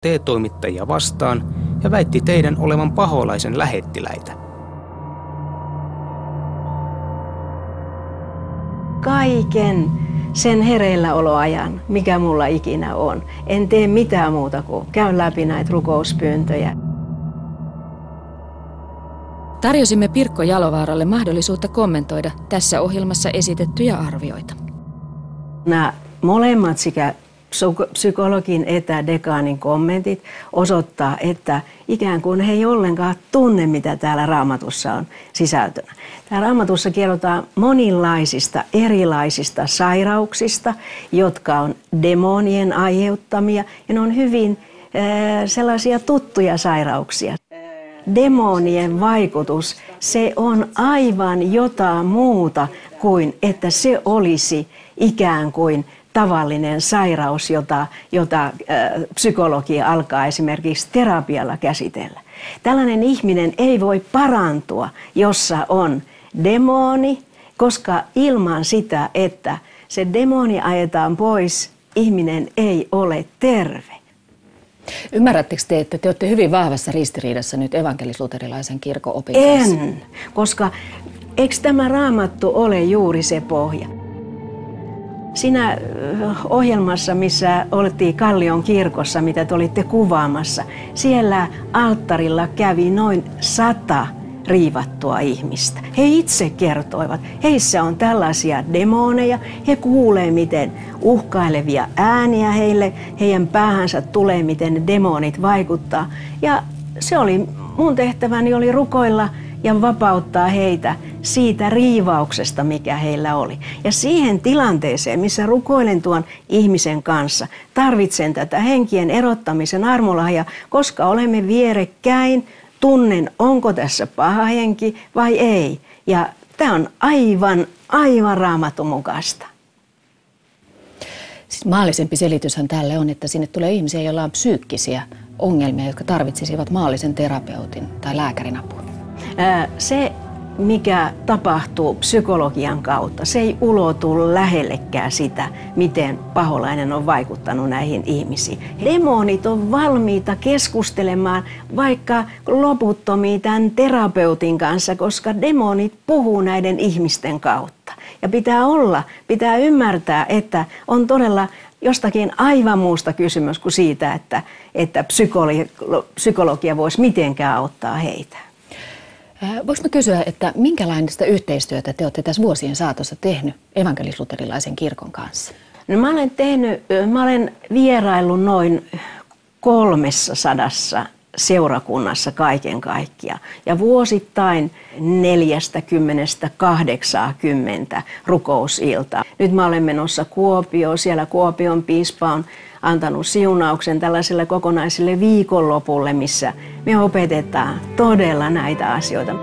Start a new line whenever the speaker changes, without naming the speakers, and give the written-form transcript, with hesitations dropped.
T-toimittajia vastaan ja väitti teidän olevan paholaisen lähettiläitä.
Kaiken sen hereilläoloajan, mikä mulla ikinä on, en tee mitään muuta kuin käyn läpi näitä rukouspyyntöjä.
Tarjosimme Pirkko Jalovaaralle mahdollisuutta kommentoida tässä ohjelmassa esitettyjä arvioita.
Nämä molemmat sekä psykologin että dekaanin kommentit osoittaa, että ikään kuin he ei ollenkaan tunne, mitä täällä Raamatussa on sisältönä. Täällä Raamatussa kerrotaan monilaisista erilaisista sairauksista, jotka on demonien aiheuttamia ja ne on hyvin sellaisia tuttuja sairauksia. Demonien vaikutus, se on aivan jotain muuta kuin, että se olisi ikään kuin tavallinen sairaus, jota psykologia alkaa esimerkiksi terapialla käsitellä. Tällainen ihminen ei voi parantua, jossa on demoni, koska ilman sitä, että se demoni ajetaan pois, ihminen ei ole terve.
Ymmärrättekö te, että te olette hyvin vahvassa ristiriidassa nyt evankelis-luterilaisen kirkon opin kanssa?
En, koska eikö tämä Raamattu ole juuri se pohja? Siinä ohjelmassa, missä oltiin Kallion kirkossa, mitä te olitte kuvaamassa, siellä alttarilla kävi noin 100 riivattua ihmistä. He itse kertoivat, heissä on tällaisia demoneja, he kuulee miten uhkailevia ääniä heidän päähänsä tulee, miten ne demonit vaikuttaa. Ja se oli, mun tehtäväni oli rukoilla ja vapauttaa heitä siitä riivauksesta, mikä heillä oli. Ja siihen tilanteeseen, missä rukoilen tuon ihmisen kanssa, tarvitsen tätä henkien erottamisen armolahjaa, koska olemme vierekkäin, tunnen, onko tässä paha henki vai ei. Ja tämä on aivan Raamatun mukaista.
Siis maallisempi selityshän tälle on, että sinne tulee ihmisiä, joilla on psyykkisiä ongelmia, jotka tarvitsisivat maallisen terapeutin tai lääkärin apua.
Se, mikä tapahtuu psykologian kautta, se ei ulotu lähellekään sitä, miten paholainen on vaikuttanut näihin ihmisiin. Demonit on valmiita keskustelemaan vaikka loputtomiin tämän terapeutin kanssa, koska demonit puhuu näiden ihmisten kautta. Ja pitää ymmärtää, että on todella jostakin aivan muusta kysymys kuin siitä, että psykologia voisi mitenkään auttaa heitä.
Voinko mä kysyä, että minkälaista yhteistyötä te olette tässä vuosien saatossa tehnyt evankelis-luterilaisen kirkon kanssa?
No, mä olen vieraillut noin 300 seurakunnassa kaiken kaikkiaan. Ja vuosittain 40–80 rukousiltaa. Nyt mä olen menossa Kuopioon. Siellä Kuopion piispa on antanut siunauksen tällaiselle kokonaiselle viikonlopulle, missä me opetetaan todella näitä asioita.